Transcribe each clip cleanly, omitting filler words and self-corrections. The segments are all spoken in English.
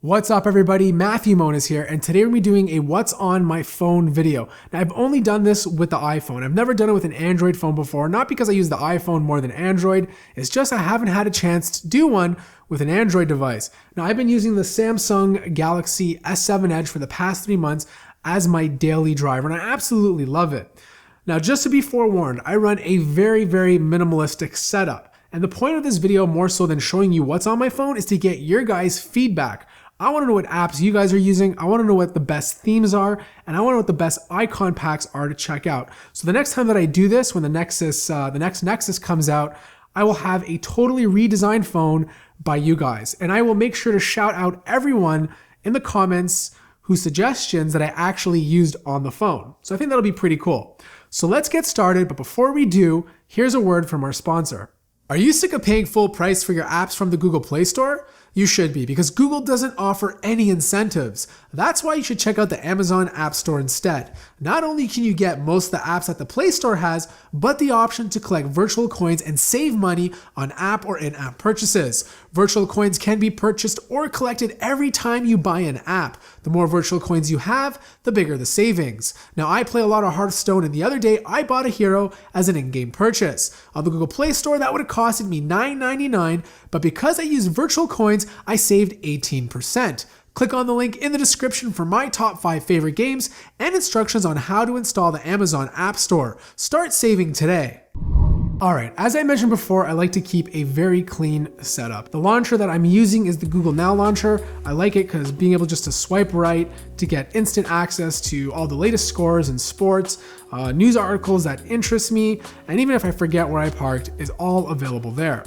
What's up everybody, Matthew Monas here, and today we're going to be doing a what's on my phone video. Now I've only done this with the iPhone. I've never done it with an Android phone before, not because I use the iPhone more than Android, it's just I haven't had a chance to do one with an Android device. Now I've been using the Samsung Galaxy S7 Edge for the past 3 months as my daily driver, and I absolutely love it. Now just to be forewarned, I run a very minimalistic setup. And the point of this video, more so than showing you what's on my phone, is to get your guys' feedback. I want to know what apps you guys are using, I want to know what the best themes are, and I want to know what the best icon packs are to check out. So the next time that I do this, when the next Nexus comes out, I will have a totally redesigned phone by you guys. And I will make sure to shout out everyone in the comments whose suggestions that I actually used on the phone. So I think that'll be pretty cool. So let's get started, but before we do, here's a word from our sponsor. Are you sick of paying full price for your apps from the Google Play Store? You should be, because Google doesn't offer any incentives. That's why you should check out the Amazon App Store instead. Not only can you get most of the apps that the Play Store has, but the option to collect virtual coins and save money on app or in-app purchases. Virtual coins can be purchased or collected every time you buy an app. The more virtual coins you have, the bigger the savings. Now I play a lot of Hearthstone, and the other day I bought a hero as an in-game purchase. On the Google Play Store, that would have costed me $9.99, but because I used virtual coins, I saved 18%. Click on the link in the description for my top 5 favorite games and instructions on how to install the Amazon App Store. Start saving today. Alright, as I mentioned before, I like to keep a very clean setup. The launcher that I'm using is the Google Now launcher. I like it because being able just to swipe right to get instant access to all the latest scores in sports, news articles that interest me, and even if I forget where I parked, is all available there.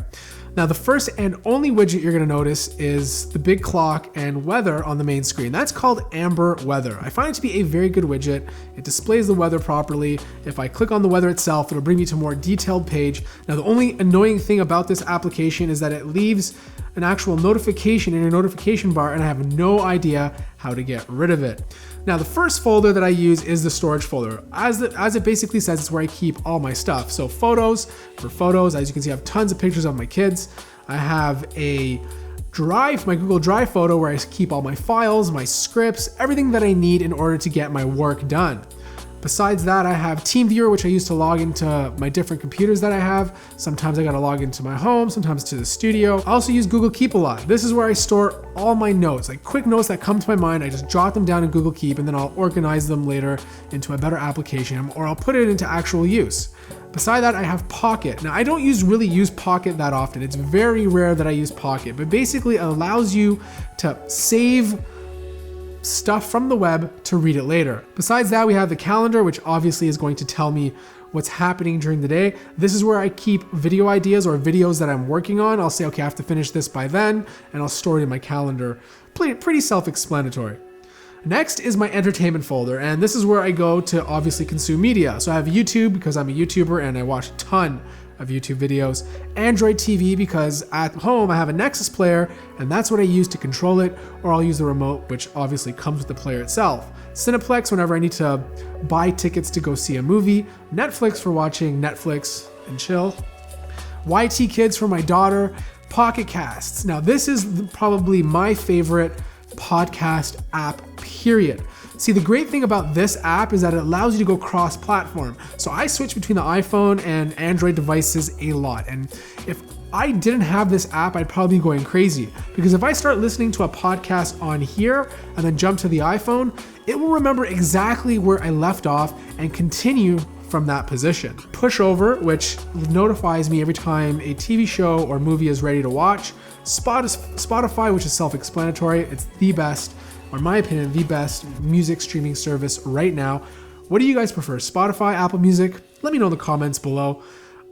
Now the first and only widget you're going to notice is the big clock and weather on the main screen. That's called Amber Weather. I find it to be a very good widget. It displays the weather properly. If I click on the weather itself, it'll bring me to a more detailed page. Now the only annoying thing about this application is that it leaves an actual notification in your notification bar, and I have no idea how to get rid of it. Now the first folder that I use is the storage folder. As it basically says, it's where I keep all my stuff. So photos, for photos, as you can see, I have tons of pictures of my kids. I have a Drive, my Google Drive photo, where I keep all my files, my scripts, everything that I need in order to get my work done. Besides that, I have TeamViewer, which I use to log into my different computers that I have. Sometimes I gotta log into my home, sometimes to the studio. I also use Google Keep a lot. This is where I store all my notes, like quick notes that come to my mind. I just jot them down in Google Keep, and then I'll organize them later into a better application, or I'll put it into actual use. Beside that, I have Pocket. Now I don't really use Pocket that often. It's very rare that I use Pocket, but basically it allows you to save stuff from the web to read it later. Besides that, we have the calendar, which obviously is going to tell me what's happening during the day. This is where I keep video ideas or videos that I'm working on. I'll say, okay, I have to finish this by then, and I'll store it in my calendar. Pretty self-explanatory. Next is my entertainment folder, and this is where I go to obviously consume media. So I have YouTube because I'm a YouTuber and I watch a ton of YouTube videos, Android TV because at home I have a Nexus player and that's what I use to control it, or I'll use the remote, which obviously comes with the player itself. Cineplex whenever I need to buy tickets to go see a movie, Netflix for watching Netflix and chill, YT Kids for my daughter, Pocket Casts. Now this is probably my favorite podcast app, period. See, the great thing about this app is that it allows you to go cross-platform. So I switch between the iPhone and Android devices a lot. And if I didn't have this app, I'd probably be going crazy. Because if I start listening to a podcast on here and then jump to the iPhone, it will remember exactly where I left off and continue from that position. Push over, which notifies me every time a TV show or movie is ready to watch. Spotify, which is self-explanatory. It's the best, or in my opinion, the best music streaming service right now. What do you guys prefer? Spotify, Apple Music? Let me know in the comments below.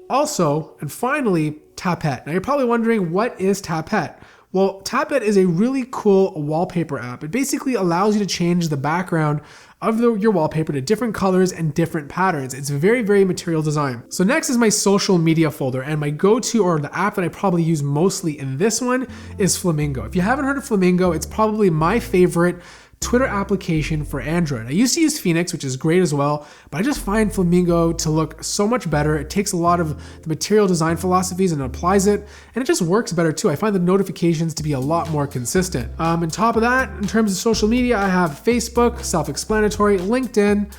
Also, and finally, Tapet. Now you're probably wondering, what is Tapet? Well, Tapet is a really cool wallpaper app. It basically allows you to change the background of your wallpaper to different colors and different patterns. It's very material design. So next is my social media folder, and my go-to, or the app that I probably use mostly in this one, is Flamingo. If you haven't heard of Flamingo, it's probably my favorite Twitter application for Android. I used to use Phoenix, which is great as well, but I just find Flamingo to look so much better. It takes a lot of the material design philosophies and applies it, and it just works better too. I find the notifications to be a lot more consistent. On top of that, in terms of social media, I have Facebook, self-explanatory, LinkedIn,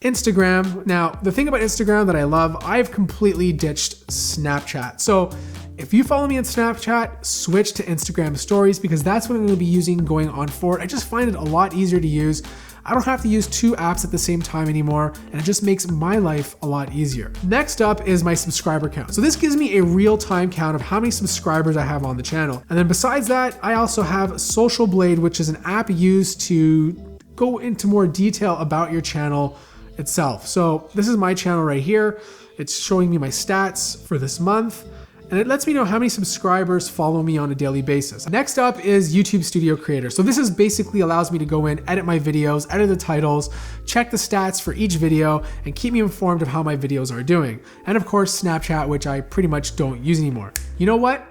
Instagram. Now, the thing about Instagram that I love, I've completely ditched Snapchat. So if you follow me on Snapchat, switch to Instagram stories because that's what I'm going to be using going on forward. I just find it a lot easier to use. I don't have to use 2 apps at the same time anymore, and it just makes my life a lot easier. Next up is my subscriber count. So this gives me a real-time count of how many subscribers I have on the channel. And then besides that, I also have Social Blade, which is an app used to go into more detail about your channel itself. So this is my channel right here. It's showing me my stats for this month, and it lets me know how many subscribers follow me on a daily basis. Next up is YouTube Studio Creator. So this is basically allows me to go in, edit my videos, edit the titles, check the stats for each video, and keep me informed of how my videos are doing. And of course, Snapchat, which I pretty much don't use anymore. You know what?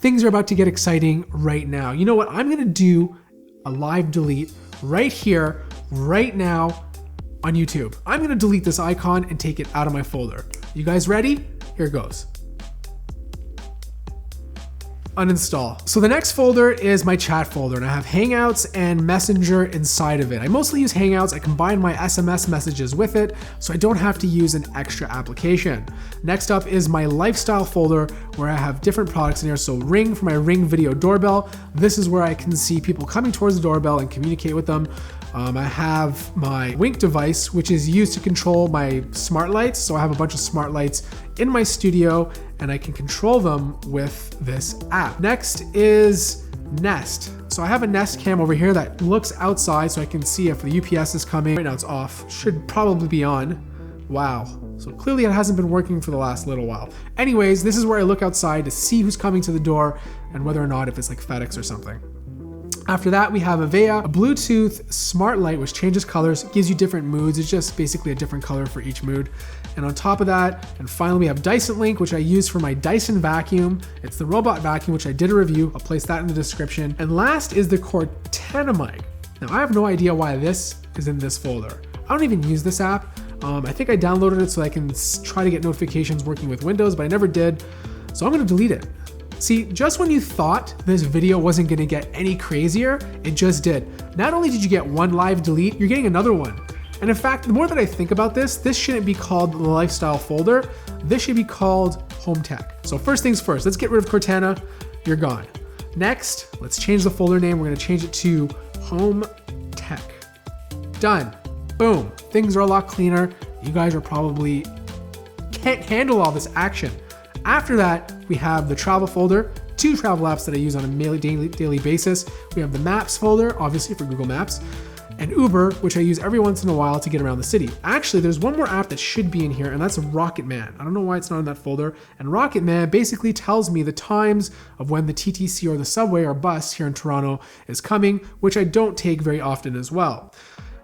Things are about to get exciting right now. You know what? I'm gonna do a live delete right here, right now on YouTube. I'm gonna delete this icon and take it out of my folder. You guys ready? Here it goes. Uninstall. So the next folder is my chat folder, and I have Hangouts and Messenger inside of it. I mostly use Hangouts. I combine my SMS messages with it, so I don't have to use an extra application. Next up is my lifestyle folder, where I have different products in here. So Ring for my Ring video doorbell. This is where I can see people coming towards the doorbell and communicate with them. I have my Wink device, which is used to control my smart lights. So I have a bunch of smart lights in my studio, and I can control them with this app. Next is Nest. So I have a Nest cam over here that looks outside so I can see if the UPS is coming. Right now it's off, should probably be on. Wow, so clearly it hasn't been working for the last little while. Anyways, this is where I look outside to see who's coming to the door and whether or not if it's like FedEx or something. After that, we have Avaya, a Bluetooth smart light, which changes colors, gives you different moods. It's just basically a different color for each mood. And on top of that, and finally we have Dyson Link, which I use for my Dyson vacuum. It's the robot vacuum, which I did a review. I'll place that in the description. And last is the Cortana mic. Now I have no idea why this is in this folder. I don't even use this app. I think I downloaded it so I can try to get notifications working with Windows, but I never did. So I'm gonna delete it. See, just when you thought this video wasn't gonna get any crazier, it just did. Not only did you get one live delete, you're getting another one. And in fact, the more that I think about this shouldn't be called the lifestyle folder. This should be called home tech. So first things first, let's get rid of Cortana. You're gone. Next, let's change the folder name. We're gonna change it to home tech. Done. Boom. Things are a lot cleaner. You guys are probably can't handle all this action. After that, we have the travel folder, 2 travel apps that I use on a daily basis. We have the Maps folder, obviously for Google Maps, and Uber, which I use every once in a while to get around the city. Actually, there's one more app that should be in here, and that's Rocket Man. I don't know why it's not in that folder. And Rocket Man basically tells me the times of when the TTC or the subway or bus here in Toronto is coming, which I don't take very often as well.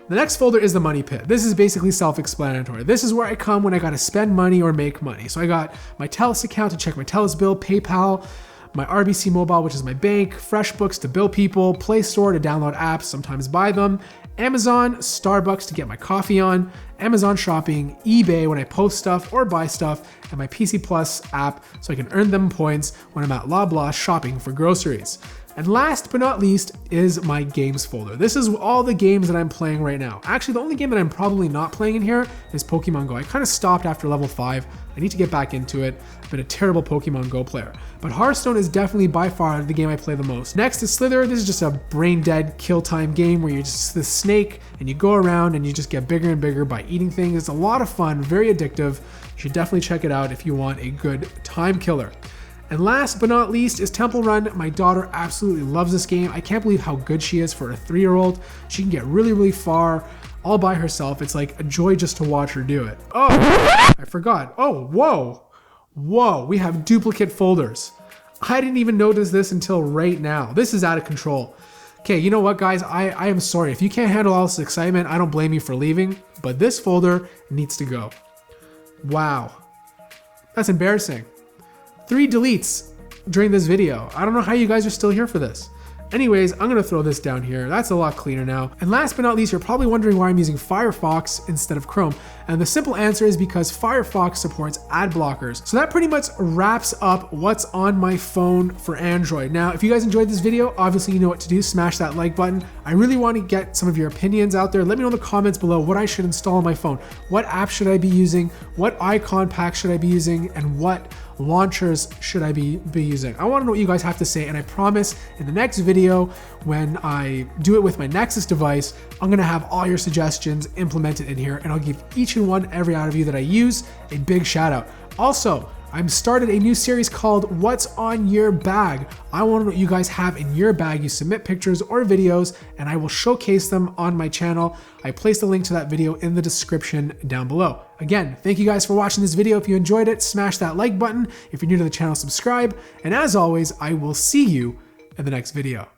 The next folder is the money pit. This is basically self-explanatory. This is where I come when I gotta spend money or make money. So I got my TELUS account to check my TELUS bill, PayPal, my RBC Mobile, which is my bank, FreshBooks to bill people, Play Store to download apps, sometimes buy them, Amazon, Starbucks to get my coffee on, Amazon Shopping, eBay when I post stuff or buy stuff, and my PC Plus app so I can earn them points when I'm at Loblaw shopping for groceries. And last but not least is my games folder. This is all the games that I'm playing right now. Actually, the only game that I'm probably not playing in here is Pokemon Go. I kind of stopped after level 5. I need to get back into it. I've been a terrible Pokemon Go player. But Hearthstone is definitely by far the game I play the most. Next is Slither. This is just a brain dead kill time game where you're just this snake and you go around and you just get bigger and bigger by eating things. It's a lot of fun, very addictive. You should definitely check it out if you want a good time killer. And last but not least is Temple Run. My daughter absolutely loves this game. I can't believe how good she is for a 3-year-old. She can get really, really far all by herself. It's like a joy just to watch her do it. Oh, I forgot. Oh, whoa. Whoa, we have duplicate folders. I didn't even notice this until right now. This is out of control. Okay, you know what, guys? I am sorry. If you can't handle all this excitement, I don't blame you for leaving, but this folder needs to go. Wow. That's embarrassing. 3 deletes during this video. I don't know how you guys are still here for this. Anyways, I'm gonna throw this down here. That's a lot cleaner now. And last but not least, you're probably wondering why I'm using Firefox instead of Chrome. And the simple answer is because Firefox supports ad blockers. So that pretty much wraps up what's on my phone for Android. Now, if you guys enjoyed this video, obviously you know what to do. Smash that like button. I really want to get some of your opinions out there. Let me know in the comments below what I should install on my phone. What app should I be using? What icon pack should I be using? And what launchers should I be using? I want to know what you guys have to say, and I promise in the next video, when I do it with my Nexus device, I'm gonna have all your suggestions implemented in here, and I'll give each and every out of you that I use a big shout out. Also, I've started a new series called What's on Your Bag. I want to know what you guys have in your bag. You submit pictures or videos and I will showcase them on my channel. I placed a link to that video in the description down below. Again, thank you guys for watching this video. If you enjoyed it, smash that like button. If you're new to the channel, subscribe. And as always, I will see you in the next video.